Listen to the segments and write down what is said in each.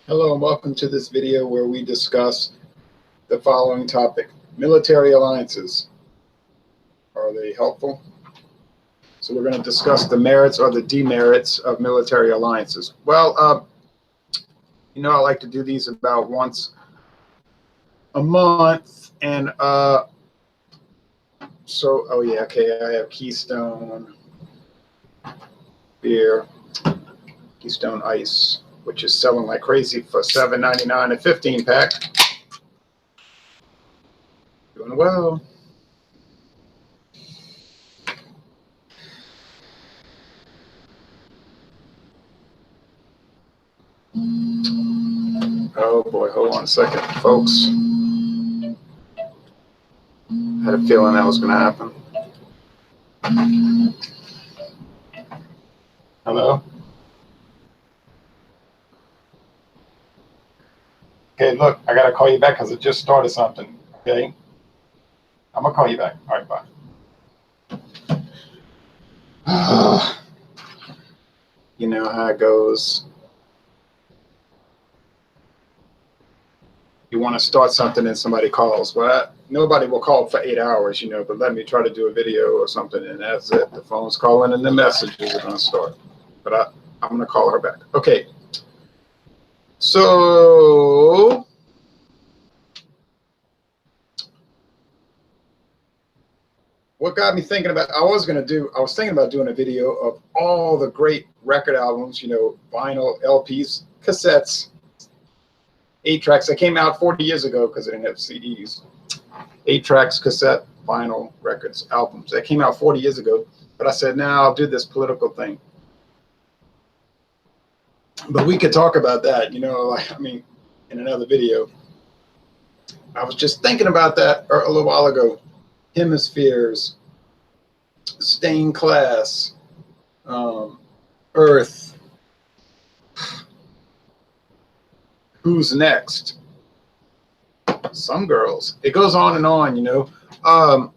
Hello and welcome to this video where we discuss the following topic. Military alliances. Are they helpful? So we're going to discuss the merits or the demerits of military alliances. Well, I like to do these about once a month. And oh yeah, okay, I have Keystone beer, Keystone Ice, which is selling like crazy for $7.99 a 15-pack. Doing well. Oh boy, hold on a second, folks. I had a feeling that was going to happen. Hello? Okay, look, I got to call you back because it just started something, okay? I'm going to call you back. All right, bye. You know how it goes. You want to start something and somebody calls. Well, nobody will call for 8 hours, but let me try to do a video or something, and that's it. The phone's calling and the messages are going to start. But I'm going to call her back. Okay. So what got me thinking about, I was thinking about doing a video of all the great record albums, vinyl, LPs, cassettes, 8-tracks that came out 40 years ago because they didn't have CDs. 8-tracks, cassette, vinyl, records, albums that came out 40 years ago. But I said, now I'll do this political thing. But we could talk about that, in another video. I was just thinking about that a little while ago. Hemispheres, stained glass, Earth, who's next? Some girls. It goes on and on, I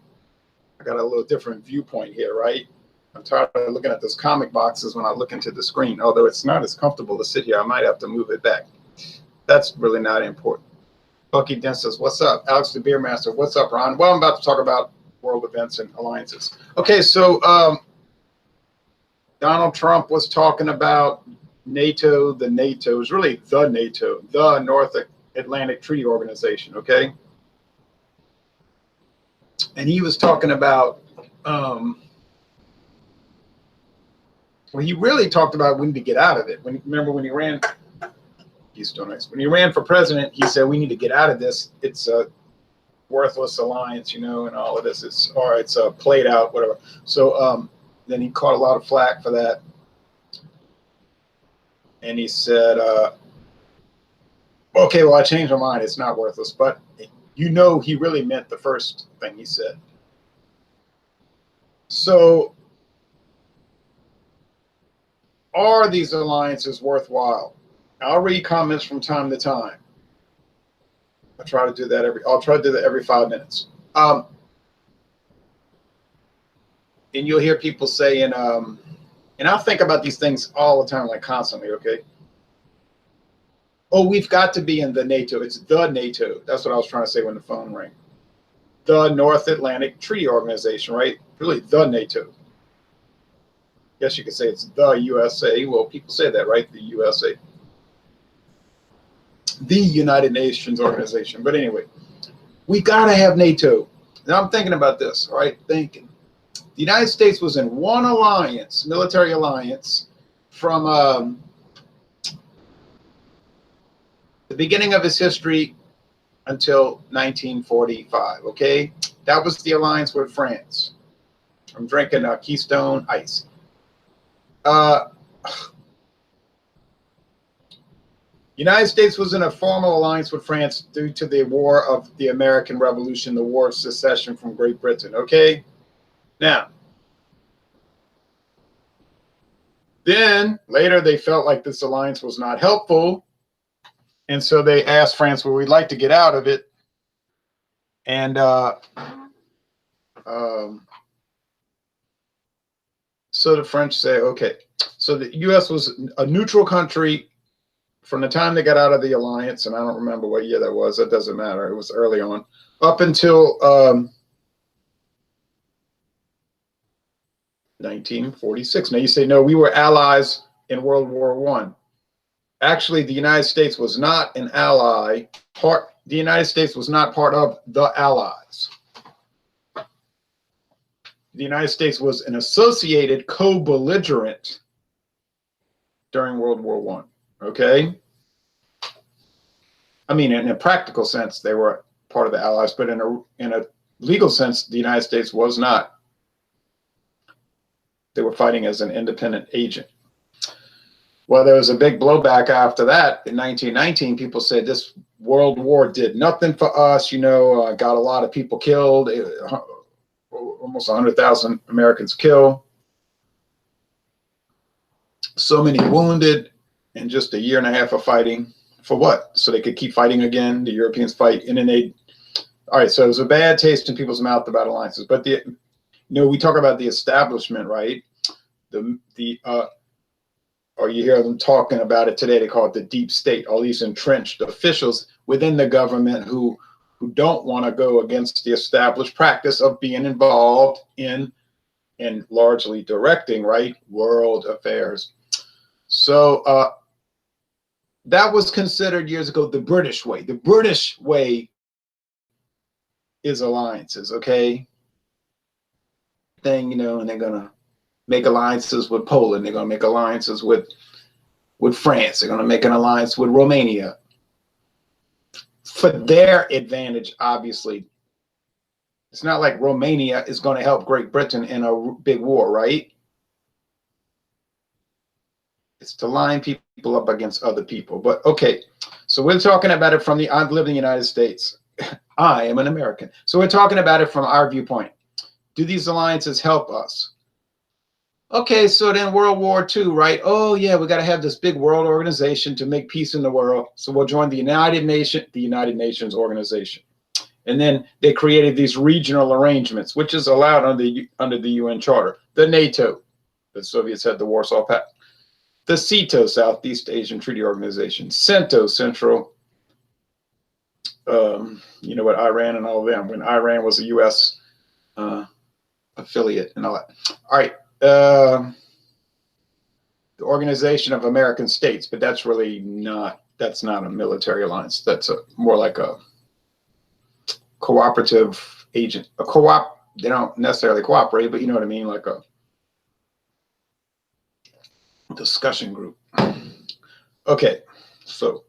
got a little different viewpoint here, right? I'm tired of looking at those comic boxes when I look into the screen. Although it's not as comfortable to sit here, I might have to move it back. That's really not important. Bucky Dent says, what's up? Alex the Beer Master, what's up, Ron? Well, I'm about to talk about world events and alliances. Okay, so Donald Trump was talking about NATO, the NATO is really the NATO, the North Atlantic Treaty Organization, okay? And he was talking about, well, he really talked about we need to get out of it. Remember when he ran, he's still nice. When he ran for president, he said we need to get out of this. It's a worthless alliance, and all of this. It's played out, whatever. So then he caught a lot of flack for that. And he said, okay, well, I changed my mind. It's not worthless. But he really meant the first thing he said. So are these alliances worthwhile? I'll read comments from time to time. I'll try to do that every 5 minutes. And you'll hear people saying, and I think about these things all the time, like constantly, okay? Oh, we've got to be in the NATO. It's the NATO. That's what I was trying to say when the phone rang. The North Atlantic Treaty Organization, right? Really, the NATO. Guess you could say it's the USA. Well, people say that, right? The USA. The United Nations Organization. But anyway, we got to have NATO. Now I'm thinking about this, all right? Thinking. The United States was in one alliance, military alliance, from the beginning of its history until 1945, okay? That was the alliance with France. I'm drinking Keystone Ice. United States was in a formal alliance with France due to the War of the American Revolution, the War of Secession from Great Britain, okay? Now, then later they felt like this alliance was not helpful, and so they asked France, well, we'd like to get out of it. And so the French say, okay. So the U.S. was a neutral country from the time they got out of the alliance, and I don't remember what year that was. That doesn't matter. It was early on, up until 1946. Now you say, no, we were allies in World War I. Actually, the United States was not an ally. The United States was not part of the Allies. The United States was an associated co-belligerent during World War I. Okay? I mean, in a practical sense, they were part of the Allies, but in a legal sense, the United States was not. They were fighting as an independent agent. Well, there was a big blowback after that. In 1919, people said this World War did nothing for us, got a lot of people killed, almost 100,000 Americans killed, so many wounded in just a year and a half of fighting. For what? So they could keep fighting again, the Europeans fight, and then all right, so it was a bad taste in people's mouth about alliances. But we talk about the establishment, right? Or you hear them talking about it today, they call it the deep state, all these entrenched officials within the government who don't want to go against the established practice of being involved in and largely directing, right, world affairs. So that was considered years ago the British way. The British way is alliances, okay? And they're going to make alliances with Poland. They're going to make alliances with France. They're going to make an alliance with Romania for their advantage, obviously. It's not like Romania is going to help Great Britain in a big war, right? It's to line people up against other people. But okay, so we're talking about it from I've lived in the United States. I am an American. So we're talking about it from our viewpoint. Do these alliances help us? Okay, so then World War II, right? Oh yeah, we got to have this big world organization to make peace in the world. So we'll join the United Nations organization. And then they created these regional arrangements, which is allowed under the UN Charter. The NATO, the Soviets had the Warsaw Pact. The CETO, Southeast Asian Treaty Organization. CENTO, Central, what, Iran and all of them, when Iran was a U.S. Affiliate and all that. All right. The Organization of American States, but that's really not a military alliance. That's more like a cooperative agent. They don't necessarily cooperate, but you know what I mean, like a discussion group. Okay, so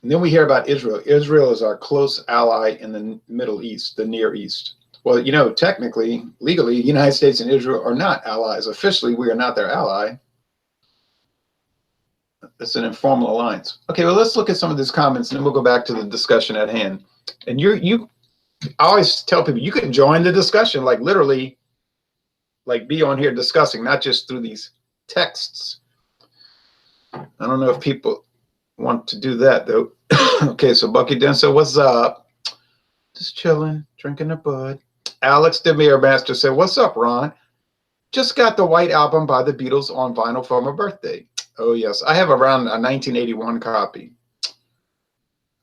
and then we hear about Israel. Israel is our close ally in the Middle East, the Near East. Well, technically, legally, the United States and Israel are not allies. Officially, we are not their ally. It's an informal alliance. Okay, well, let's look at some of these comments, and then we'll go back to the discussion at hand. And I always tell people, you can join the discussion, like literally, like be on here discussing, not just through these texts. I don't know if people want to do that, though. Okay, so Bucky Denso, what's up? Just chilling, drinking a bud. Alex Demir Master said, what's up, Ron? Just got the White Album by the Beatles on vinyl for my birthday. Oh, yes. I have around a 1981 copy.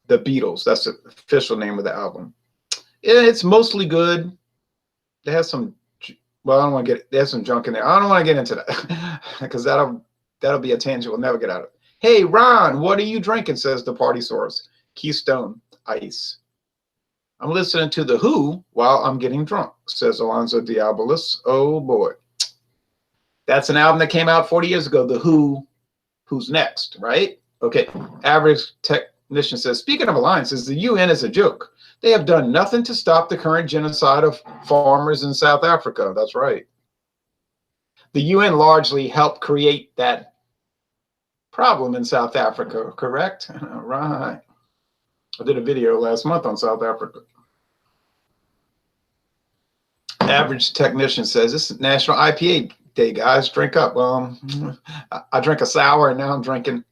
The Beatles. That's the official name of the album. It's mostly good. They have some, well, I don't want to get, there's some junk in there. I don't want to get into that because that'll be a tangent we'll never get out of. Hey, Ron, what are you drinking, says the party source. Keystone Ice. I'm listening to The Who while I'm getting drunk, says Alonzo Diabolos. Oh, boy. That's an album that came out 40 years ago, The Who, Who's Next, right? Okay, Average Technician says, speaking of alliances, the UN is a joke. They have done nothing to stop the current genocide of farmers in South Africa. That's right. The UN largely helped create that problem in South Africa, correct? Right. I did a video last month on South Africa. Average Technician says, this is National IPA Day, guys. Drink up. Well, I drank a sour, and now I'm drinking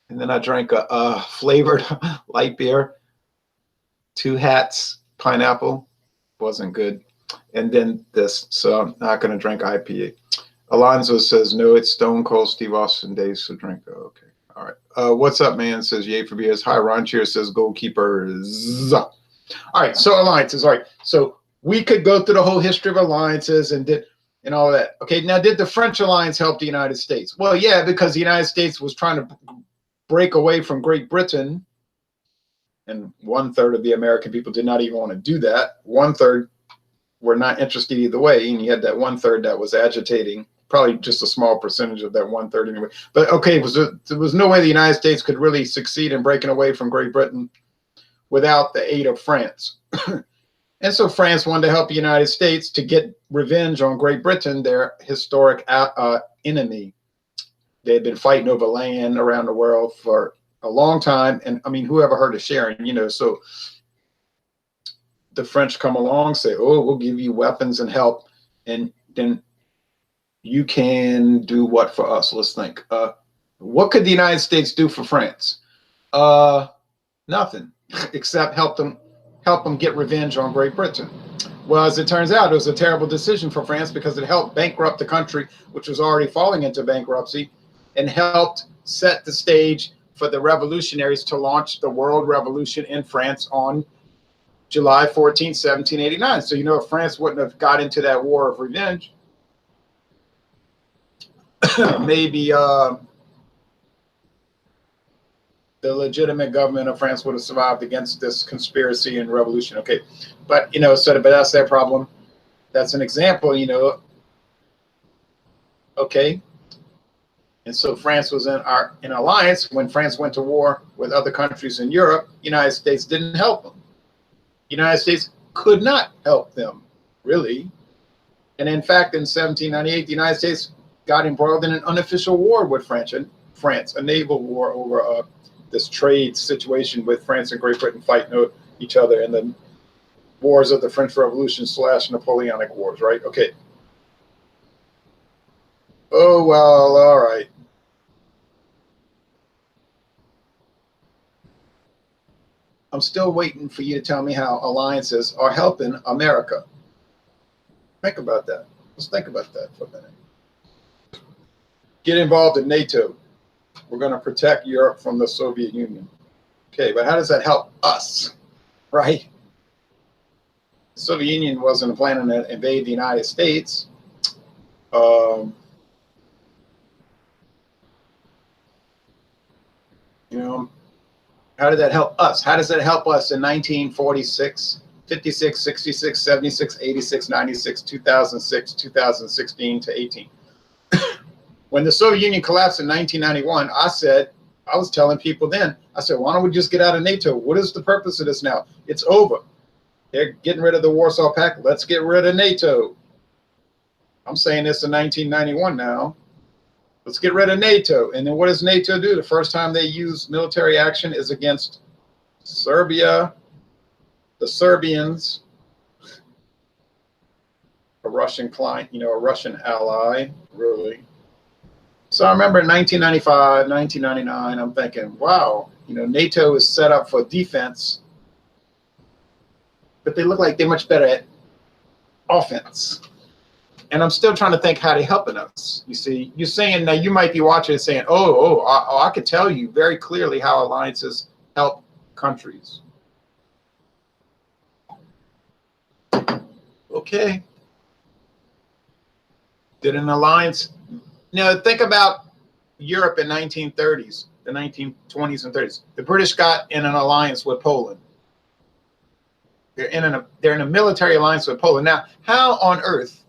and then I drank a flavored light beer. 2 Hats, pineapple. Wasn't good. And then this. So I'm not going to drink IPA. Alonzo says, no, it's Stone Cold Steve Austin days to drink. Oh, okay. All right. What's up, man? Says, yay for beers. Hi, Ron Cheers says, goalkeepers. All right. So alliances. All right. So we could go through the whole history of alliances and all of that. Okay. Now, did the French alliance help the United States? Well, yeah, because the United States was trying to break away from Great Britain. And 1/3 of the American people did not even want to do that. 1/3 were not interested either way. And you had that 1/3 that was agitating, probably just a small percentage of that 1/3 anyway. But okay, there was no way the United States could really succeed in breaking away from Great Britain without the aid of France. And so France wanted to help the United States to get revenge on Great Britain, their historic enemy. They had been fighting over land around the world for a long time. And I mean, who ever heard of sharing, so the French come along, say, oh, we'll give you weapons and help. And then you can do what for us? Let's think. What could the United States do for France? Nothing, except help them get revenge on Great Britain. Well, as it turns out, it was a terrible decision for France because it helped bankrupt the country, which was already falling into bankruptcy, and helped set the stage for the revolutionaries to launch the World Revolution in France on July 14, 1789. So, if France wouldn't have got into that war of revenge, maybe the legitimate government of France would have survived against this conspiracy and revolution. Okay. But, but that's their problem. That's an example, okay. And so France was in alliance. When France went to war with other countries in Europe, United States didn't help them. United States could not help them, really. And in fact, in 1798, the United States got embroiled in an unofficial war with France, a naval war over this trade situation with France and Great Britain fighting each other in the wars of the French Revolution / Napoleonic Wars, right? Okay. Oh, well, all right. I'm still waiting for you to tell me how alliances are helping America. Think about that. Let's think about that for a minute. Get involved in NATO. We're going to protect Europe from the Soviet Union. Okay, but how does that help us, right? The Soviet Union wasn't planning to invade the United States. How did that help us? How does that help us in 1946, 56, 66, 76, 86, 96, 2006, 2016 to 18? When the Soviet Union collapsed in 1991, I was telling people then, I said, why don't we just get out of NATO? What is the purpose of this now? It's over. They're getting rid of the Warsaw Pact. Let's get rid of NATO. I'm saying this in 1991 now. Let's get rid of NATO. And then what does NATO do? The first time they use military action is against Serbia, the Serbians, a Russian client, a Russian ally, really. So I remember in 1995, 1999, I'm thinking, wow, NATO is set up for defense, but they look like they're much better at offense. And I'm still trying to think how they're helping us. You see, you're saying now you might be watching and saying, I could tell you very clearly how alliances help countries. Okay. Did an alliance, think about Europe in 1930s, the 1920s and 30s. The British got in an alliance with Poland. They're in a military alliance with Poland. Now, how on earth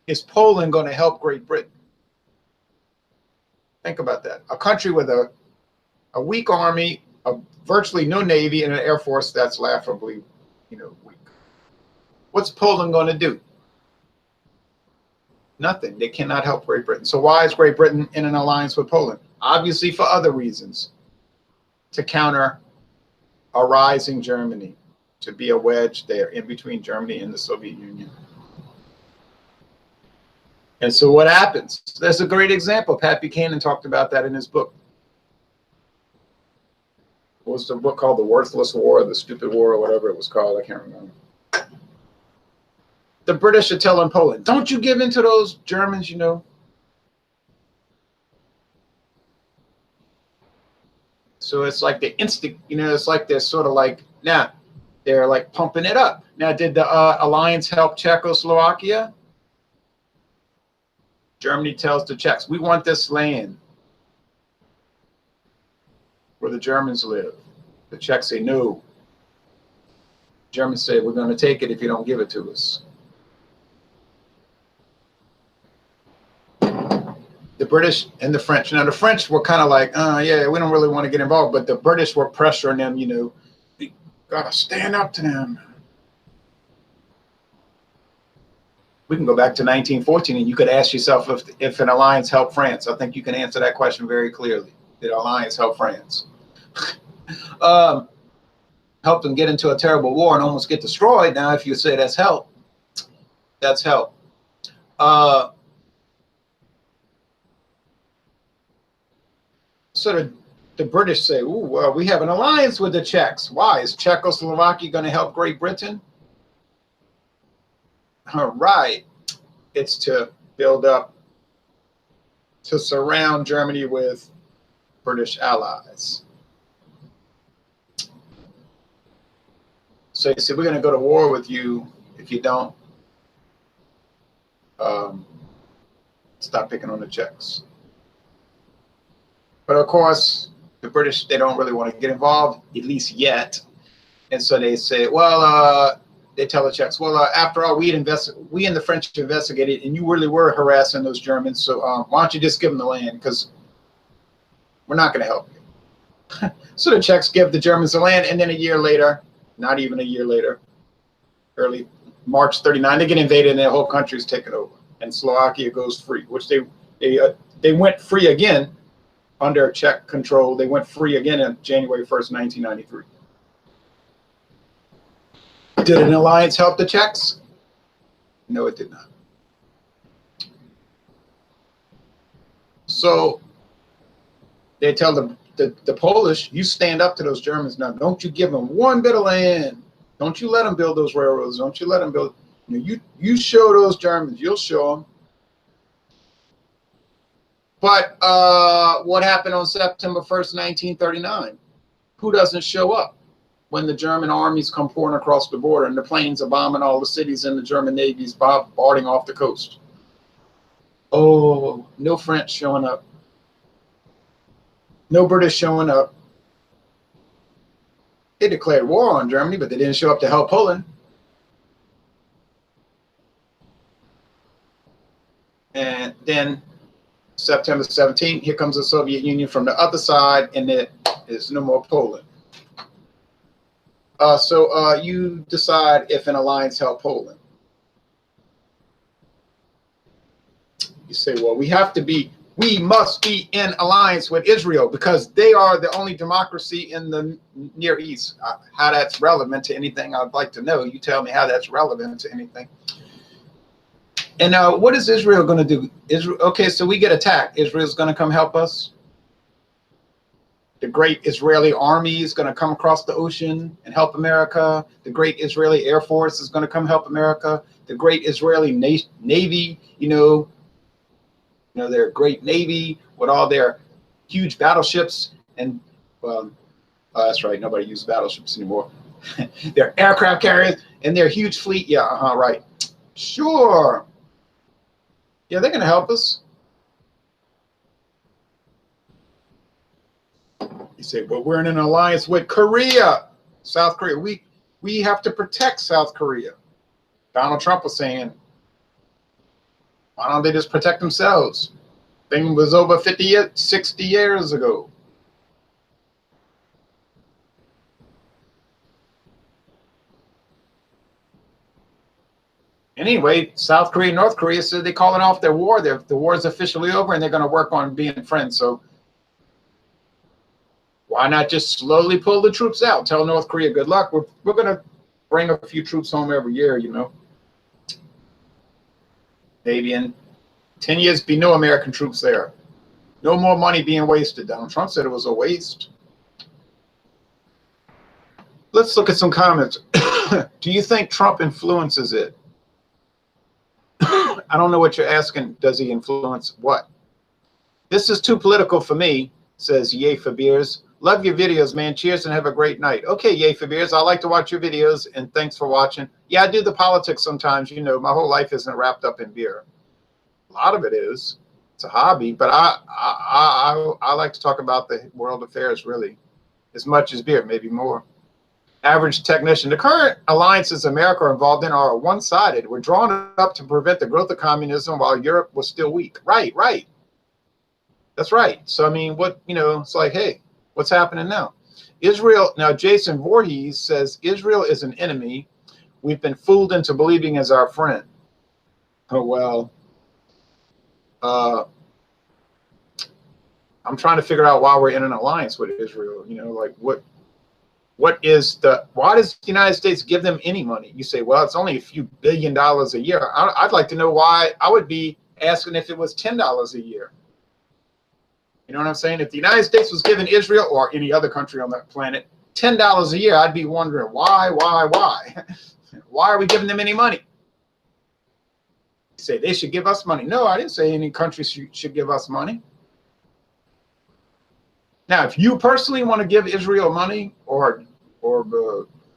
is Poland going to help Great Britain? Think about that. A country with a weak army, virtually no navy, and an air force that's laughably, weak. What's Poland going to do? Nothing. They cannot help Great Britain. So why is Great Britain in an alliance with Poland? Obviously for other reasons. To counter a rising Germany, to be a wedge there in between Germany and the Soviet Union. And so what happens? That's a great example. Pat Buchanan talked about that in his book. What was the book called? The Worthless War, or The Stupid War, or whatever it was called. I can't remember. The British are telling Poland, don't you give in to those Germans, So it's like the instant, it's like they're sort of like, now they're like pumping it up. Now, did the alliance help Czechoslovakia? Germany tells the Czechs, we want this land where the Germans live. The Czechs say no. Germans say, we're going to take it if you don't give it to us. The British and the French. Now, the French were kind of like, yeah, we don't really want to get involved. But the British were pressuring them, we got to stand up to them. We can go back to 1914, and you could ask yourself if an alliance helped France. I think you can answer that question very clearly. Did alliance help France? Helped them get into a terrible war and almost get destroyed. Now, if you say that's help, that's help. So the British say, ooh, well, we have an alliance with the Czechs. Why? Is Czechoslovakia going to help Great Britain? All right. It's to build up, to surround Germany with British allies. So you say, we're going to go to war with you if you don't stop picking on the Czechs. But of course, the British, they don't really want to get involved, at least yet. And so they say, well, they tell the Czechs, well, after all, we and the French investigated, and you really were harassing those Germans. So why don't you just give them the land? Because we're not going to help you. So the Czechs give the Germans the land, and then a year later, not even a year later, early March 39, they get invaded, and their whole country is taken over, and Slovakia goes free, which they went free again under Czech control. They went free again on January 1st, 1993. Did an alliance help the Czechs? No, it did not. So they tell the Polish, you stand up to those Germans now. Don't you give them one bit of land. Don't you let them build those railroads. Don't you let them build. You show those Germans. You'll show them. But what happened on September 1st, 1939? Who doesn't show up when the German armies come pouring across the border and the planes are bombing all the cities and the German Navy's bombarding off the coast? Oh, no French showing up. No British showing up. They declared war on Germany, but they didn't show up to help Poland. And then September 17th, here comes the Soviet Union from the other side, and there is no more Poland. So you decide if an alliance helped Poland. You say, well, we must be in alliance with Israel because they are the only democracy in the Near East. How that's relevant to anything, I'd like to know. You tell me how that's relevant to anything. And what is Israel going to do? Okay, so we get attacked. Israel's going to come help us. The great Israeli army is going to come across the ocean and help America. The great Israeli Air Force is going to come help America. The great Israeli Navy, their great Navy with all their huge battleships. And, that's right, nobody uses battleships anymore. Their aircraft carriers and their huge fleet. Yeah, right. Sure. Yeah, they're going to help us. You say, well, we're in an alliance with Korea, South Korea. We have to protect South Korea. Donald Trump was saying, why don't they just protect themselves? Thing was over 60 years ago. Anyway, South Korea and North Korea said they're calling off their war. The war is officially over, and they're going to work on being friends. So why not just slowly pull the troops out? Tell North Korea good luck. We're going to bring a few troops home every year, Maybe in 10 years, be no American troops there. No more money being wasted. Donald Trump said it was a waste. Let's look at some comments. Do you think Trump influences it? I don't know what you're asking. Does he influence what? This is too political for me, says Ye for Beers. Love your videos, man. Cheers and have a great night. Okay, yay for beers. I like to watch your videos, and thanks for watching. Yeah, I do the politics sometimes. You know, my whole life isn't wrapped up in beer. A lot of it is. It's a hobby, but I like to talk about the world affairs really, as much as beer, maybe more. Average technician. The current alliances America are involved in are one-sided. We're drawn up to prevent the growth of communism while Europe was still weak. Right, right. That's right. So, I mean, what, you know, it's like, hey, what's happening now? Israel, now Jason Voorhees says, Israel is an enemy we've been fooled into believing as our friend. Oh, well, I'm trying to figure out why we're in an alliance with Israel. You know, like why does the United States give them any money? You say, well, it's only a few $1 billion a year. I'd like to know why. I would be asking if it was $10 a year. You know what I'm saying? If the United States was giving Israel or any other country on the planet $10 a year, I'd be wondering why? Why are we giving them any money? You say they should give us money. No, I didn't say any country should give us money. Now, if you personally want to give Israel money or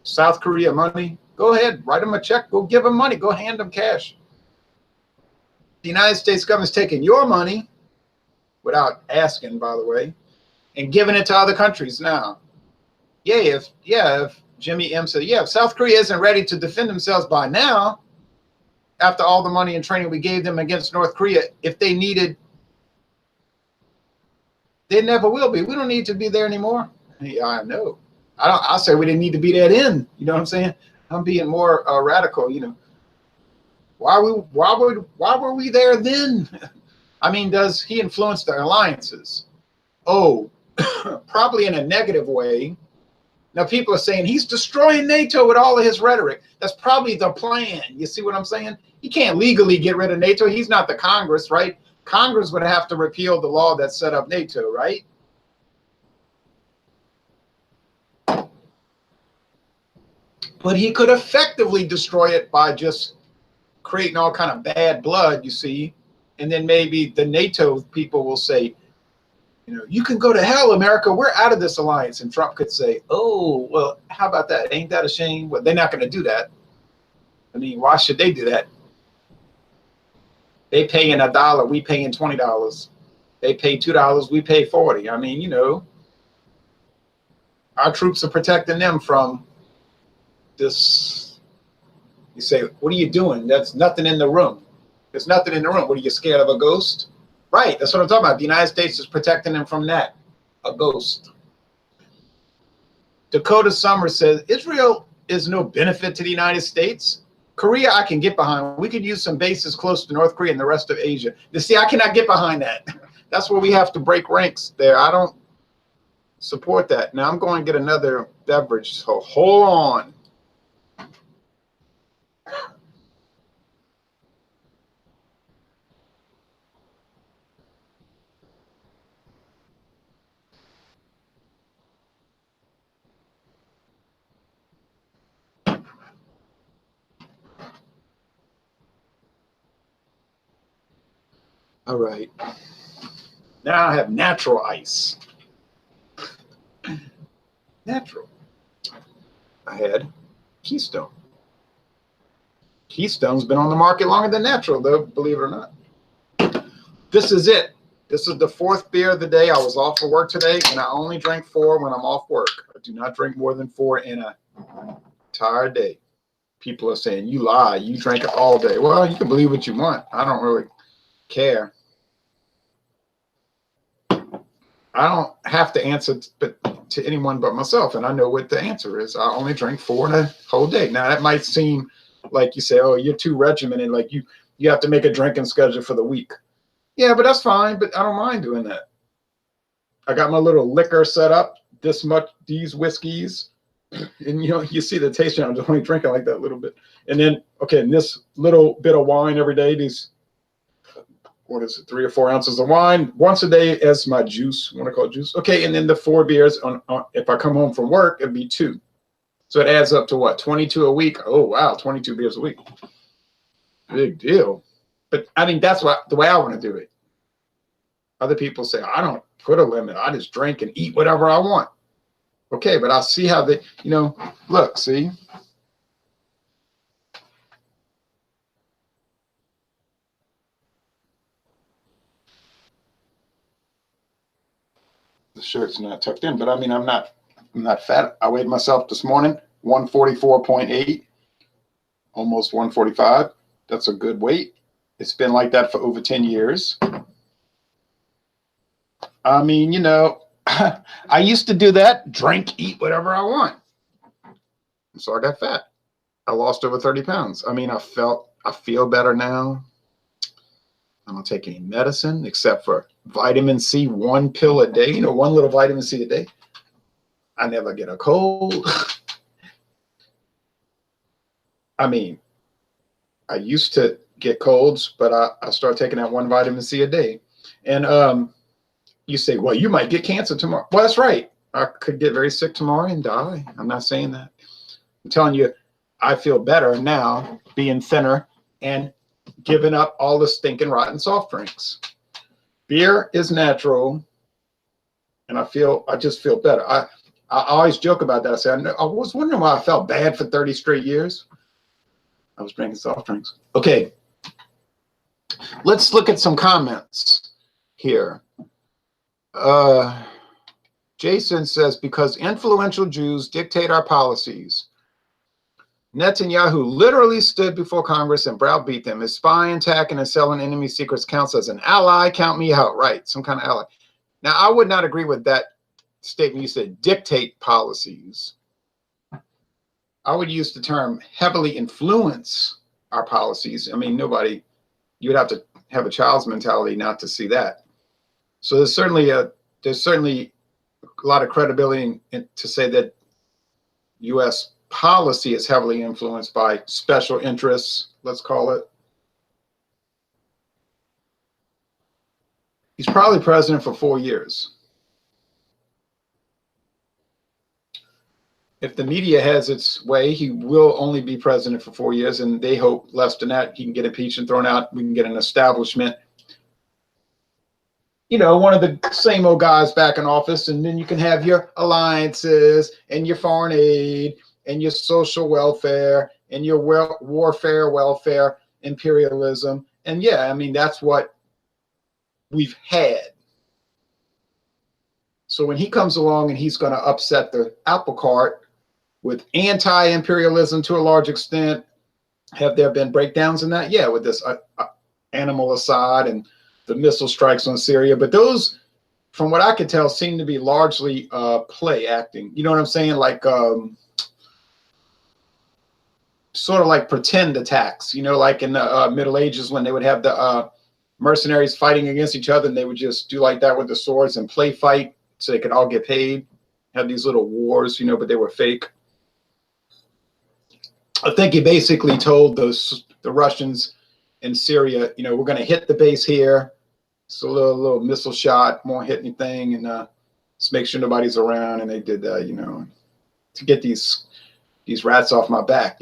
South Korea money, go ahead, write them a check, go give them money, go hand them cash. The United States government's taking your money without asking, by the way, and giving it to other countries now. If Jimmy M said, if South Korea isn't ready to defend themselves by now, after all the money and training we gave them against North Korea, if they needed, they never will be. We don't need to be there anymore. Yeah, I know. I say we didn't need to be there then. You know what I'm saying? I'm being more radical. You know, why were we there then? I mean, does he influence the alliances? Oh, probably in a negative way. Now, people are saying he's destroying NATO with all of his rhetoric. That's probably the plan. You see what I'm saying? He can't legally get rid of NATO. He's not the Congress, right? Congress would have to repeal the law that set up NATO, right? But he could effectively destroy it by just creating all kind of bad blood, you see. And then maybe the NATO people will say, you know, you can go to hell, America. We're out of this alliance. And Trump could say, oh, well, how about that? Ain't that a shame? Well, they're not going to do that. I mean, why should they do that? They pay in $1, we pay in $20. They pay $2, we pay 40. I mean, you know, our troops are protecting them from this. You say, what are you doing? That's nothing in the room. There's nothing in the room. What, are you scared of a ghost? Right, that's what I'm talking about. The United States is protecting them from that, a ghost. Dakota Summers says, Israel is no benefit to the United States. Korea, I can get behind. We could use some bases close to North Korea and the rest of Asia. You see, I cannot get behind that. That's where we have to break ranks there. I don't support that. Now I'm going to get another beverage, so hold on. All right. Now I have natural ice. Natural. I had Keystone. Keystone's been on the market longer than natural, though, believe it or not. This is it. This is the 4th beer of the day. I was off for work today, and I only drank 4 when I'm off work. I do not drink more than 4 in an entire day. People are saying, you lie. You drank it all day. Well, you can believe what you want. I don't really care. I don't have to answer to anyone but myself, and I know what the answer is. I only drink 4 in a whole day. Now, that might seem like you say, oh, you're too regimented, like you have to make a drinking schedule for the week. Yeah, but that's fine, but I don't mind doing that. I got my little liquor set up, this much, these whiskeys, and, you know, you see the tasting. I'm just only drinking like that a little bit. And then, okay, and this little bit of wine every day, these, what is it, 3 or 4 ounces of wine once a day as my juice. Want to call it juice? Okay, and then the 4 beers on if I come home from work, it'd be 2. So it adds up to what, 22 a week? Oh wow, 22 beers a week. Big deal. But I mean, that's the way I want to do it. Other people say, I don't put a limit. I just drink and eat whatever I want. Okay, but I see how they, look, see. The shirt's not tucked in, but I mean, I'm not fat. I weighed myself this morning, 144.8, almost 145. That's a good weight. It's been like that for over 10 years. I mean, I used to do that, drink, eat whatever I want. So I got fat. I lost over 30 pounds. I mean, I feel better now. I don't take any medicine except for vitamin C, one pill a day, one little vitamin C a day. I never get a cold. I mean, I used to get colds, but I started taking that one vitamin C a day. And you say, well, you might get cancer tomorrow. Well, that's right. I could get very sick tomorrow and die. I'm not saying that. I'm telling you, I feel better now being thinner and giving up all the stinking rotten soft drinks. Beer is natural, and I just feel better. I always joke about that. I say, I was wondering why I felt bad for 30 straight years. I was drinking soft drinks. Okay, let's look at some comments here. Jason says, because influential Jews dictate our policies. Netanyahu literally stood before Congress and browbeat them. Is spying, attacking, and selling enemy secrets counts as an ally? Count me out. Right, some kind of ally. Now, I would not agree with that statement. You said dictate policies. I would use the term heavily influence our policies. I mean, you would have to have a child's mentality not to see that. So there's certainly a lot of credibility to say that U.S. policy is heavily influenced by special interests, let's call it. He's probably president for 4 years. If the media has its way, he will only be president for 4 years, and they hope less than that. He can get impeached and thrown out. We can get an establishment, one of the same old guys back in office, and then you can have your alliances and your foreign aid and your social welfare and your warfare, welfare, imperialism. And yeah, I mean, that's what we've had. So when he comes along and he's going to upset the apple cart with anti-imperialism to a large extent, have there been breakdowns in that? Yeah, with this animal Assad and the missile strikes on Syria. But those, from what I could tell, seem to be largely play acting. You know what I'm saying? Like sort of like pretend attacks, like in the Middle Ages when they would have the mercenaries fighting against each other, and they would just do like that with the swords and play fight so they could all get paid. Have these little wars, but they were fake. I think he basically told the Russians in Syria, we're going to hit the base here. It's a little missile shot, won't hit anything, and just make sure nobody's around. And they did that, to get these rats off my back,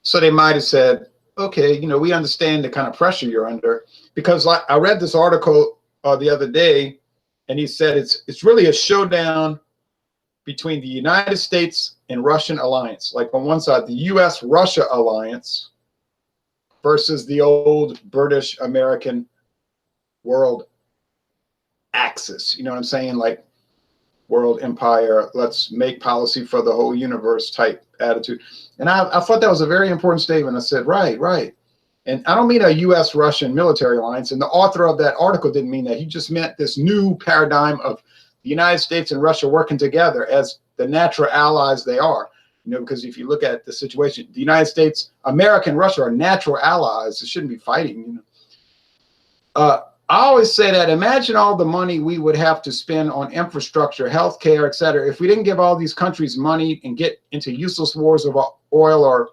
So they might have said, okay, we understand the kind of pressure you're under, because I read this article the other day, and he said it's really a showdown between the United States and Russian alliance. Like on one side, the U.S.-Russia alliance versus the old British-American world axis. You know what I'm saying? Like world empire, let's make policy for the whole universe type attitude. And I thought that was a very important statement. I said, right. And I don't mean a U.S.-Russian military alliance. And the author of that article didn't mean that. He just meant this new paradigm of the United States and Russia working together as the natural allies they are. Because if you look at the situation, the United States, America, and Russia are natural allies. They shouldn't be fighting. I always say that, imagine all the money we would have to spend on infrastructure, healthcare, et cetera, if we didn't give all these countries money and get into useless wars of oil or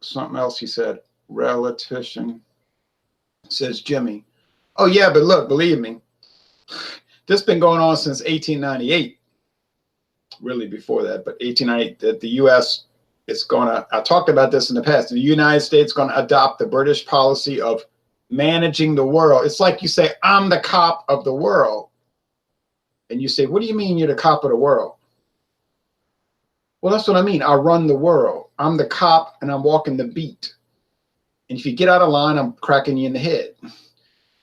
something else he said, relation, says Jimmy. Oh, yeah, but look, believe me, this has been going on since 1898, really before that, but 1898, that the U.S. is going to, I talked about this in the past, the United States is going to adopt the British policy of managing the world. It's like you say, I'm the cop of the world. And you say, what do you mean you're the cop of the world? Well, that's what I mean. I run the world. I'm the cop and I'm walking the beat. And if you get out of line, I'm cracking you in the head.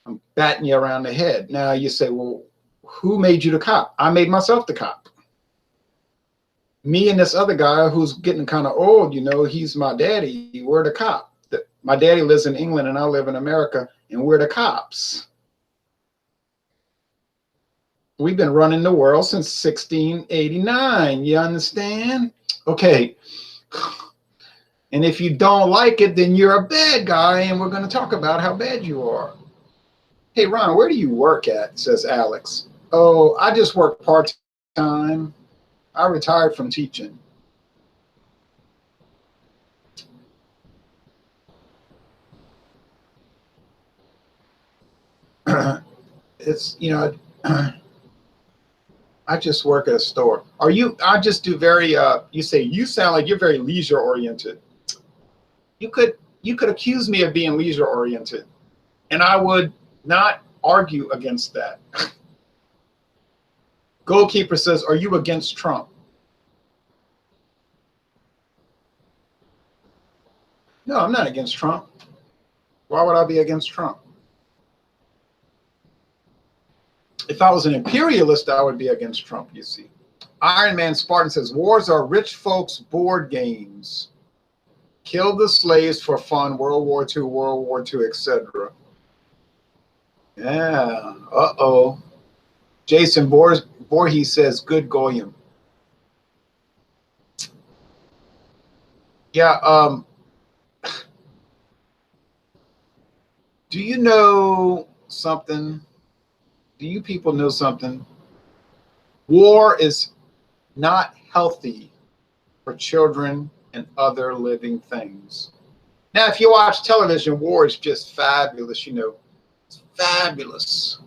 I'm batting you around the head. Now you say, well, who made you the cop? I made myself the cop. Me and this other guy who's getting kind of old, you know, he's my daddy. We're the cop. My daddy lives in England and I live in America, and we're the cops. We've been running the world since 1689. You understand? Okay. And if you don't like it, then you're a bad guy, and we're going to talk about how bad you are. Hey, Ron, where do you work at? Says Alex. Oh, I just work part-time. I retired from teaching. It's, you know, I just work at a store. Are you, I just do very, you say, you sound like you're very leisure oriented. You could accuse me of being leisure oriented, and I would not argue against that. Goalkeeper says, are you against Trump? No, I'm not against Trump. Why would I be against Trump? If I was an imperialist, I would be against Trump, you see. Iron Man Spartan says, wars are rich folks' board games. Kill the slaves for fun, World War II, etc. Yeah, uh-oh. Jason Voorhees says, good Goyim. Yeah, do you know something? Do you people know something? War is not healthy for children and other living things. Now, if you watch television, war is just fabulous, you know. It's fabulous.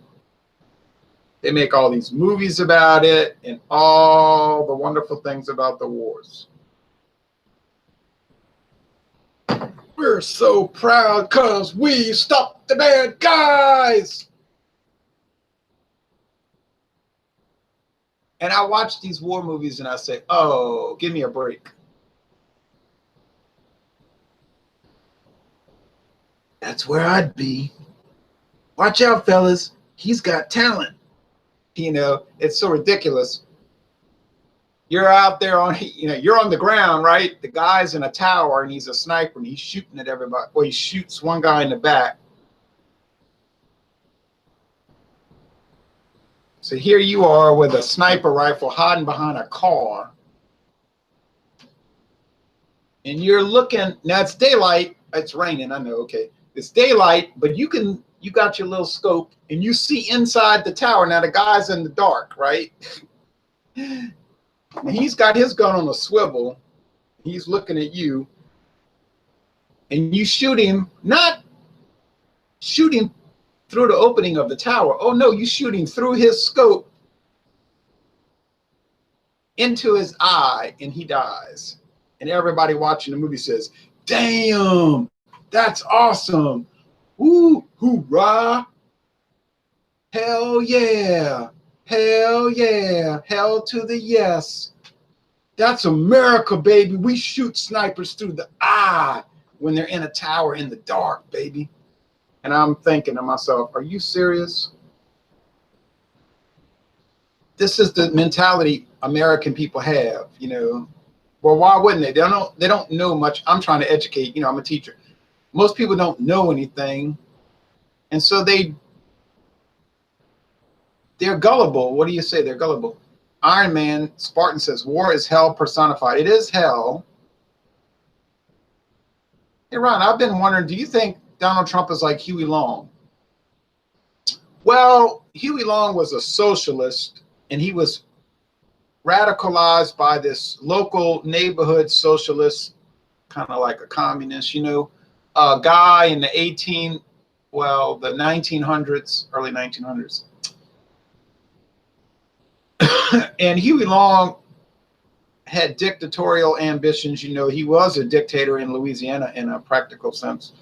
They make all these movies about it and all the wonderful things about the wars. We're so proud because we stopped the bad guys. And I watch these war movies and I say, oh, give me a break. That's where I'd be. Watch out, fellas. He's got talent. You know, it's so ridiculous. You're out there on, you know, you're on the ground, right? The guy's in a tower and he's a sniper and he's shooting at everybody. Well, he shoots one guy in the back. So here you are with a sniper rifle hiding behind a car. And you're looking, now it's daylight, it's raining, I know, okay. It's daylight, but you got your little scope and you see inside the tower. Now the guy's in the dark, right? And he's got his gun on a swivel. He's looking at you. And you shoot him, not shooting through the opening of the tower. Oh no, you shooting through his scope into his eye, and he dies. And everybody watching the movie says, damn, that's awesome. Ooh, hoorah. Hell yeah. Hell yeah. Hell to the yes. That's America, baby. We shoot snipers through the eye when they're in a tower in the dark, baby. And I'm thinking to myself, are you serious? This is the mentality American people have, you know. Well, why wouldn't they? They don't know much. I'm trying to educate, you know, I'm a teacher. Most people don't know anything. And so they're gullible. What do you say? They're gullible. Iron Man Spartan says, war is hell personified. It is hell. Hey, Ron, I've been wondering, do you think Donald Trump is like Huey Long? Well, Huey Long was a socialist, and he was radicalized by this local neighborhood socialist, kind of like a communist, you know, a guy in the the 1900s, early 1900s. And Huey Long had dictatorial ambitions. You know, he was a dictator in Louisiana in a practical sense.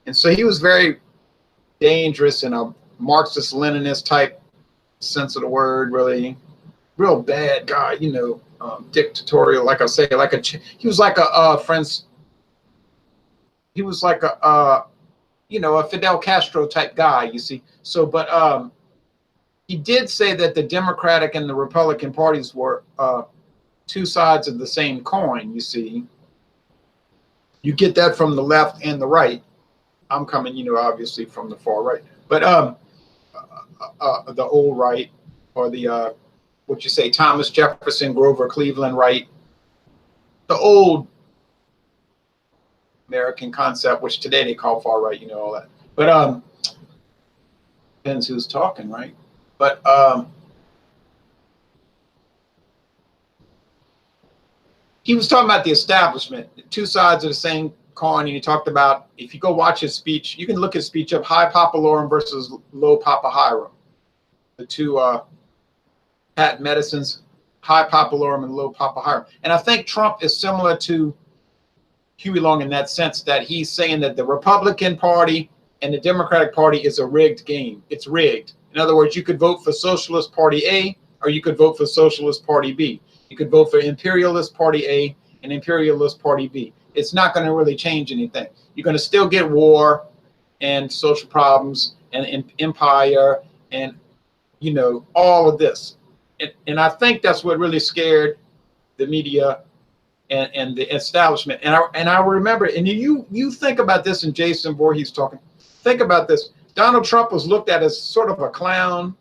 And so he was very dangerous in a Marxist-Leninist type sense of the word, really real bad guy, you know, dictatorial, like I say, like he was like he was like you know, a Fidel Castro type guy, you see. So, but he did say that the Democratic and the Republican parties were two sides of the same coin, you see. You get that from the left and the right. I'm coming, you know, obviously from the far right, but the old right, or the what you say, Thomas Jefferson, Grover Cleveland right, the old American concept, which today they call far right, you know, all that. But depends who's talking, right? But he was talking about the establishment, two sides of the same coin, and he talked about, if you go watch his speech, you can look his speech up, High Papa Lorum versus Low Papa Hiram, the two patent medicines, High Papa Lorum and Low Papa Hiram. And I think Trump is similar to Huey Long in that sense, that he's saying that the Republican Party and the Democratic Party is a rigged game. It's rigged. In other words, you could vote for Socialist Party A, or you could vote for Socialist Party B. You could vote for Imperialist Party A and Imperialist Party B. It's not going to really change anything. You're going to still get war and social problems and empire and, you know, all of this. And I think that's what really scared the media and the establishment. And I remember, and you think about this, and Jason Voorhees talking, think about this. Donald Trump was looked at as sort of a clown,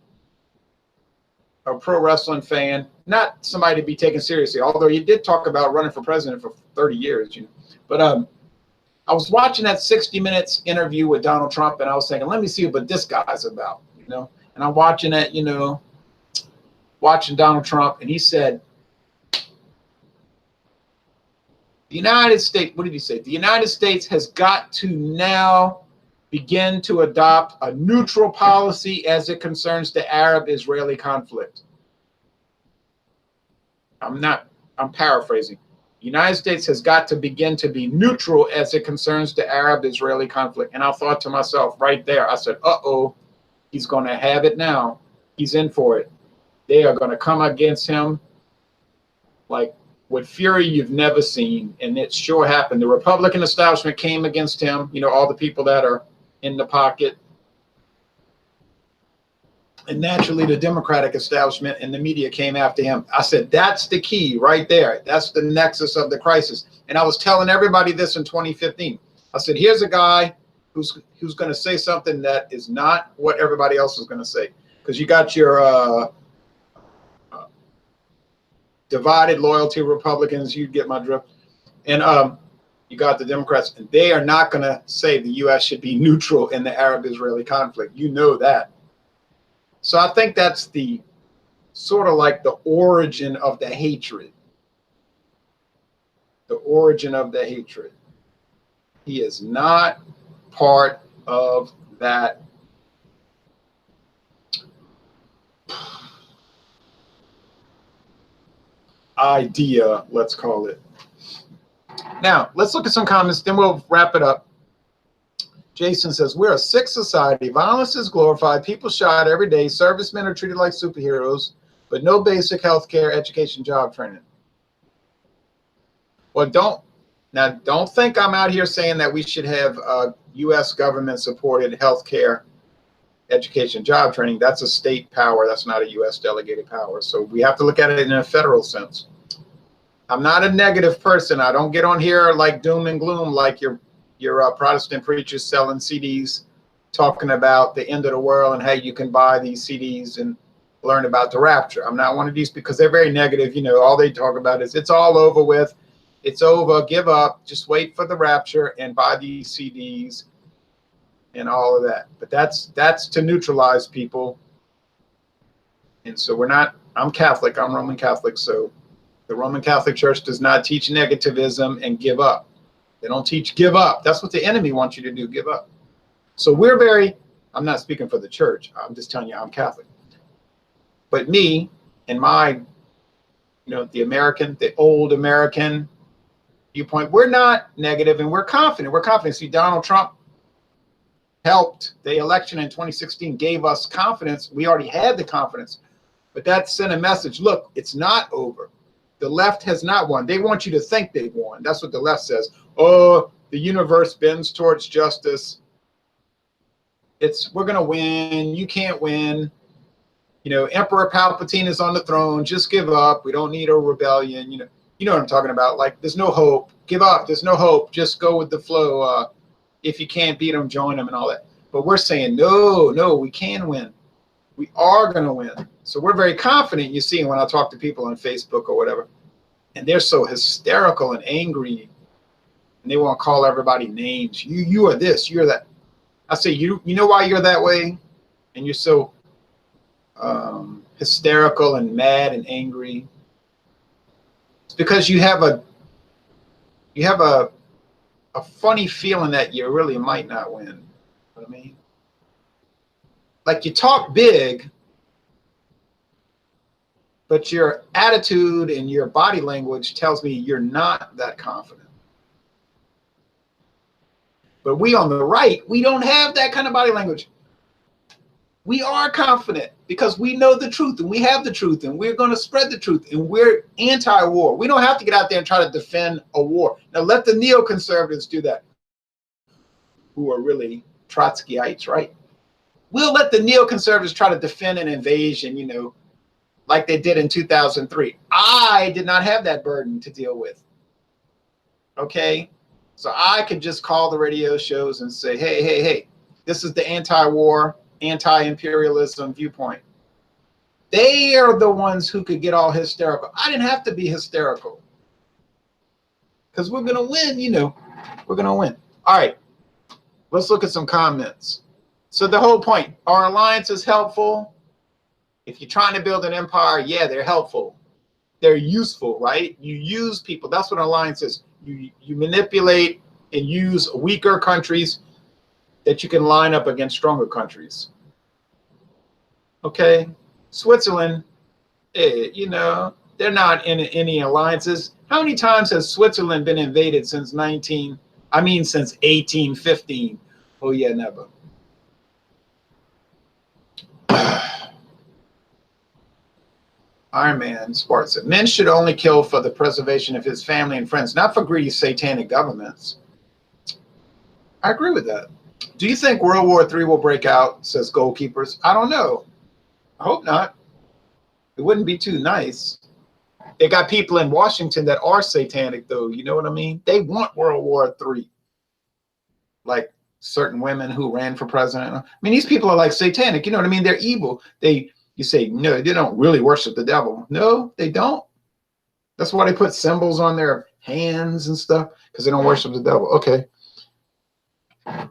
a pro wrestling fan, not somebody to be taken seriously, although he did talk about running for president for 30 years, you know. But I was watching that 60 Minutes interview with Donald Trump, and I was thinking, let me see what this guy's about, you know. And I'm watching it, you know, watching Donald Trump, and he said, the United States, what did he say? The United States has got to now begin to adopt a neutral policy as it concerns the Arab-Israeli conflict. I'm paraphrasing. The United States has got to begin to be neutral as it concerns the Arab-Israeli conflict. And I thought to myself right there, I said, uh-oh, he's going to have it now. He's in for it. They are going to come against him like with fury you've never seen. And it sure happened. The Republican establishment came against him, you know, all the people that are in the pocket. And naturally, the Democratic establishment and the media came after him. I said, that's the key right there. That's the nexus of the crisis. And I was telling everybody this in 2015. I said, here's a guy who's going to say something that is not what everybody else is going to say. Because you got your divided loyalty Republicans, you get my drift. And you got the Democrats, and they are not going to say the U.S. should be neutral in the Arab-Israeli conflict. You know that. So I think that's the sort of like the origin of the hatred. The origin of the hatred. He is not part of that idea, let's call it. Now, let's look at some comments, then we'll wrap it up. Jason says, we're a sick society. Violence is glorified. People shot every day. Servicemen are treated like superheroes, but no basic health care, education, job training. Well, don't think I'm out here saying that we should have U.S. government-supported health care, education, job training. That's a state power. That's not a U.S. delegated power. So we have to look at it in a federal sense. I'm not a negative person. I don't get on here like doom and gloom like your Protestant preachers selling CDs talking about the end of the world and how you can buy these CDs and learn about the rapture. I'm not one of these because they're very negative. You know, all they talk about is it's all over with. It's over. Give up. Just wait for the rapture and buy these CDs and all of that. But that's to neutralize people. And so we're not, I'm Catholic. I'm Roman Catholic. So the Roman Catholic Church does not teach negativism and give up. They don't teach give up. That's what the enemy wants you to do, give up. So we're very, I'm not speaking for the church. I'm just telling you I'm Catholic. But me and my, you know, the old American viewpoint, we're not negative and we're confident. We're confident. See, Donald Trump, helped. The election in 2016 gave us confidence. We already had the confidence, but that sent a message. Look, it's not over. The left has not won. They want you to think they've won. That's what the left says. Oh, the universe bends towards justice. We're going to win. You can't win. You know, Emperor Palpatine is on the throne. Just give up. We don't need a rebellion. You know what I'm talking about. Like, there's no hope. Give up. There's no hope. Just go with the flow. If you can't beat them, join them and all that. But we're saying, no, we can win. We are going to win. So we're very confident, you see, when I talk to people on Facebook or whatever, and they're so hysterical and angry, and they want to call everybody names. You are this, you're that. I say, you know why you're that way? And you're so hysterical and mad and angry? It's because you have a funny feeling that you really might not win. You know what I mean? Like, you talk big, but your attitude and your body language tells me you're not that confident. But we on the right, we don't have that kind of body language. We are confident because we know the truth, and we have the truth, and we're going to spread the truth, and we're anti-war. We don't have to get out there and try to defend a war. Now, let the neoconservatives do that, who are really Trotskyites, right? We'll let the neoconservatives try to defend an invasion, you know, like they did in 2003. I did not have that burden to deal with. Okay? So I could just call the radio shows and say, hey, this is the anti-war, anti-imperialism viewpoint. They are the ones who could get all hysterical. I didn't have to be hysterical. Because we're going to win, you know. We're going to win. All right. Let's look at some comments. So the whole point, our alliance is helpful. If you're trying to build an empire, yeah, they're helpful. They're useful, right? You use people. That's what an alliance is. You manipulate and use weaker countries that you can line up against stronger countries. Okay? Switzerland, you know, they're not in any alliances. How many times has Switzerland been invaded since 1815? Oh, yeah, never. Iron Man Sports said, men should only kill for the preservation of his family and friends, not for greedy satanic governments. I agree with that. Do you think World War III will break out, says Goalkeepers? I don't know. I hope not. It wouldn't be too nice. They got people in Washington that are satanic, though. You know what I mean? They want World War III. Like certain women who ran for president. I mean, these people are like satanic. You know what I mean? They're evil. You say, no, they don't really worship the devil. No, they don't. That's why they put symbols on their hands and stuff, because they don't worship the devil. Okay.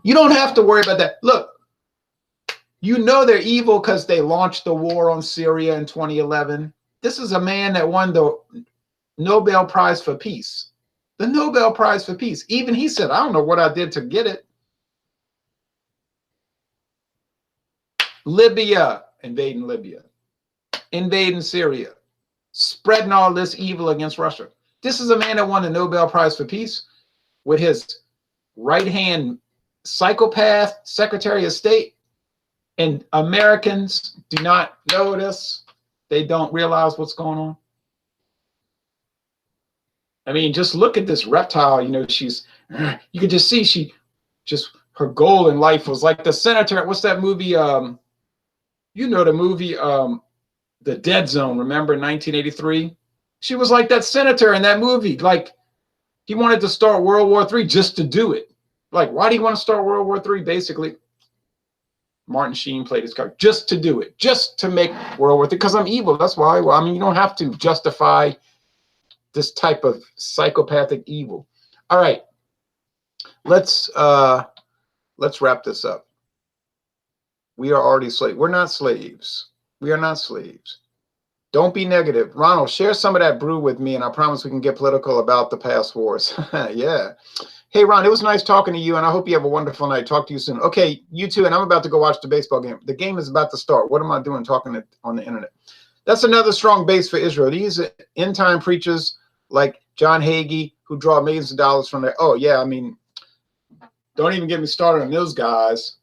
You don't have to worry about that. Look, you know they're evil because they launched the war on Syria in 2011. This is a man that won the Nobel Prize for Peace. The Nobel Prize for Peace. Even he said, I don't know what I did to get it. Libya, invading Libya. Invading Syria. Spreading all this evil against Russia. This is a man that won the Nobel Prize for Peace with his right-hand psychopath Secretary of State. And Americans do not notice. They don't realize what's going on. I mean, just look at this reptile. You know, you can just see her goal in life was like the senator. What's that movie? You know the movie, The Dead Zone, remember, 1983? She was like that senator in that movie. Like, he wanted to start World War III just to do it. Like, why do you want to start World War III? Basically, Martin Sheen played his character just to do it, just to make World War III, because I'm evil. That's why. Well, I mean, you don't have to justify this type of psychopathic evil. All right, let's wrap this up. We are already slaves. We're not slaves. We are not slaves. Don't be negative. Ronald, share some of that brew with me, and I promise we can get political about the past wars. Yeah. Hey, Ron, it was nice talking to you, and I hope you have a wonderful night. Talk to you soon. Okay, you too, and I'm about to go watch the baseball game. The game is about to start. What am I doing talking on the internet? That's another strong base for Israel. These end-time preachers like John Hagee who draw millions of dollars from there. Oh, yeah, I mean, don't even get me started on those guys.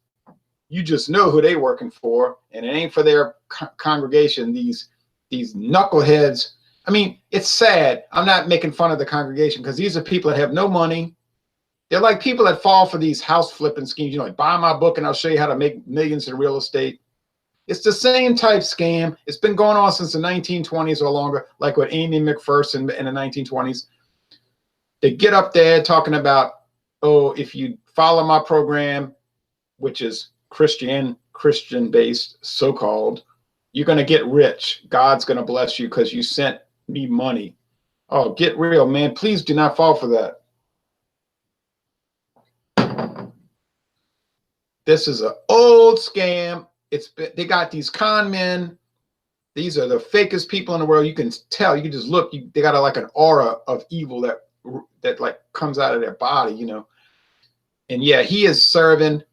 you just know who they working for, and it ain't for their congregation. These knuckleheads. I mean, it's sad. I'm not making fun of the congregation, because these are people that have no money. They're like people that fall for these house flipping schemes. You know, like, buy my book and I'll show you how to make millions in real estate. It's the same type scam. It's been going on since the 1920s or longer, like with Amy McPherson in the 1920s. They get up there talking about, oh, if you follow my program, which is Christian-based, so-called, you're going to get rich. God's going to bless you because you sent me money. Oh, get real, man. Please do not fall for that. This is an old scam. They got these con men. These are the fakest people in the world. You can tell. You can just look. They got like an aura of evil that like comes out of their body, you know. And yeah, he is serving.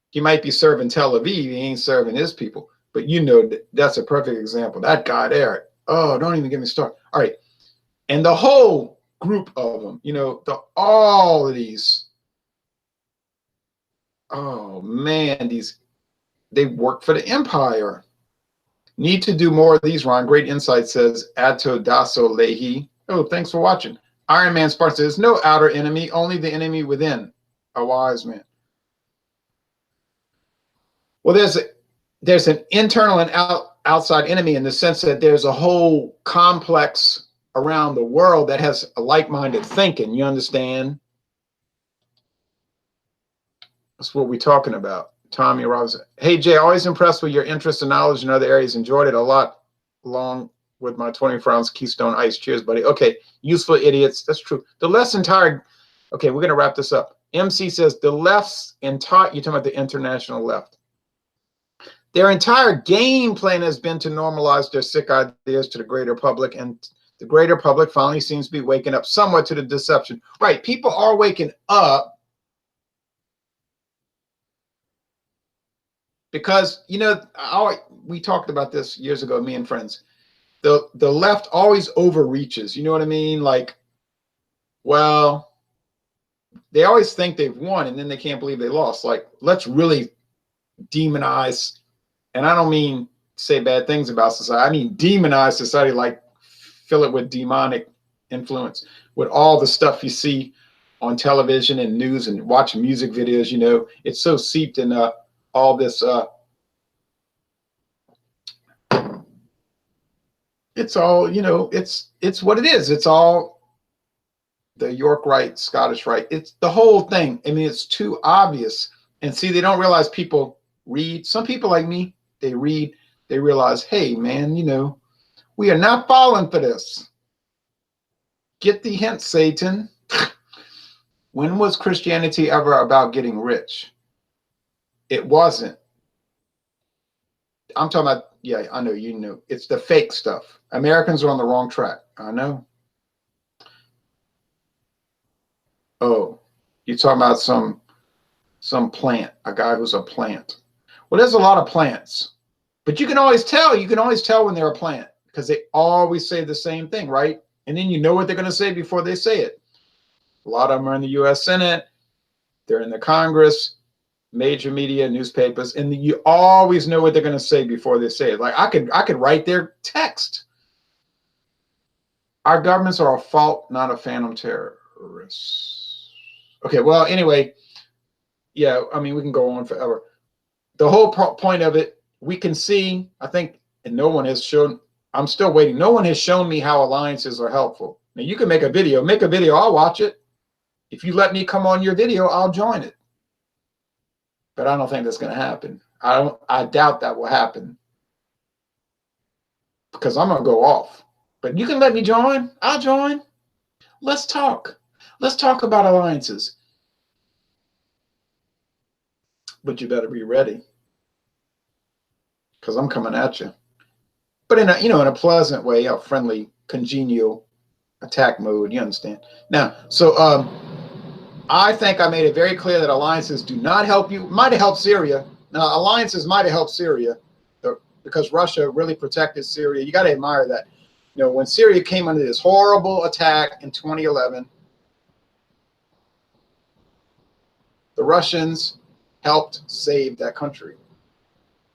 He might be serving Tel Aviv. He ain't serving his people. But you know, that's a perfect example. That guy there. Oh, don't even get me started. All right. And the whole group of them, you know, all of these. Oh man, they work for the empire. Need to do more of these, Ron. Great insight, says Ato Daso Lehi. Oh, thanks for watching. Iron Man Spartan says, no outer enemy, only the enemy within. A wise man. Well, there's an internal and outside enemy, in the sense that there's a whole complex around the world that has a like-minded thinking. You understand? That's what we're talking about. Tommy Robinson. Hey, Jay, always impressed with your interest and knowledge in other areas. Enjoyed it a lot along with my 24 ounce Keystone Ice. Cheers, buddy. Okay, useful idiots. That's true. The left's entire... Okay, we're going to wrap this up. MC says the left's entire... You're talking about the international left. Their entire game plan has been to normalize their sick ideas to the greater public, and the greater public finally seems to be waking up somewhat to the deception. Right, people are waking up, because, you know, we talked about this years ago, me and friends. The left always overreaches. You know what I mean? Like, well, they always think they've won, and then they can't believe they lost. Like, let's really demonize, and I don't mean say bad things about society. I mean demonize society, like fill it with demonic influence, with all the stuff you see on television and news and watch music videos. You know, it's so seeped in all this. It's all, you know, it's what it is. It's all the York Rite, Scottish Rite. It's the whole thing. I mean, it's too obvious. And see, they don't realize people read. Some people like me, they read, they realize, hey, man, you know, we are not falling for this. Get the hint, Satan. When was Christianity ever about getting rich? It wasn't. I'm talking about, yeah, I know, you know, it's the fake stuff. Americans are on the wrong track. I know. Oh, you're talking about some plant, a guy who's a plant. Well, there's a lot of plants, but you can always tell. You can always tell when they're a plant, because they always say the same thing, right? And then you know what they're going to say before they say it. A lot of them are in the U.S. Senate. They're in the Congress, major media, newspapers, and you always know what they're going to say before they say it. Like, I could write their text. Our governments are a fault, not a phantom terrorist. Okay, well, anyway, yeah, I mean, we can go on forever. The whole point of it, we can see, I think, and no one has shown, I'm still waiting. No one has shown me how alliances are helpful. Now, you can make a video, I'll watch it. If you let me come on your video, I'll join it. But I don't think that's going to happen. I doubt that will happen, because I'm going to go off. But you can let me join. I'll join. Let's talk. Let's talk about alliances. But you better be ready, because I'm coming at you. But in a, you know, in a pleasant way, a friendly, congenial attack mode. You understand? Now, so I think I made it very clear that alliances do not help you. Might have helped Syria. Now, alliances might have helped Syria because Russia really protected Syria. You got to admire that. You know, when Syria came under this horrible attack in 2011, the Russians helped save that country.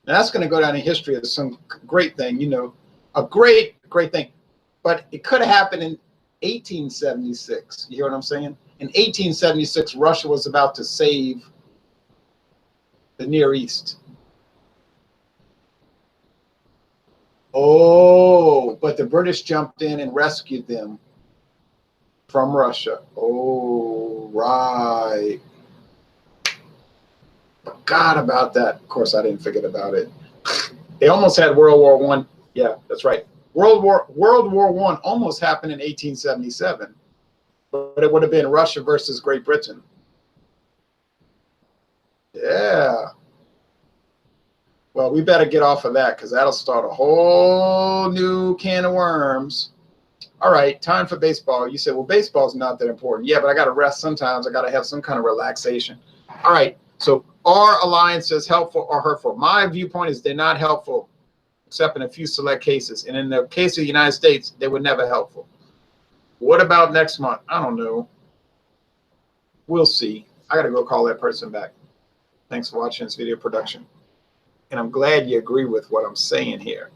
And that's going to go down in history as some great thing, you know, a great thing. But it could have happened in 1876. You hear what I'm saying? In 1876, Russia was about to save the Near East. Oh, but the British jumped in and rescued them from Russia. Oh, right. Forgot about that. Of course, I didn't forget about it. They almost had World War One. Yeah, that's right. World War One almost happened in 1877, but it would have been Russia versus Great Britain. Yeah. Well, we better get off of that because that'll start a whole new can of worms. All right, time for baseball. You said, well, baseball's not that important. Yeah, but I got to rest sometimes. I got to have some kind of relaxation. All right, so are alliances helpful or hurtful? My viewpoint is they're not helpful, except in a few select cases. And in the case of the United States, they were never helpful. What about next month? I don't know. We'll see. I got to go call that person back. Thanks for watching this video production. And I'm glad you agree with what I'm saying here.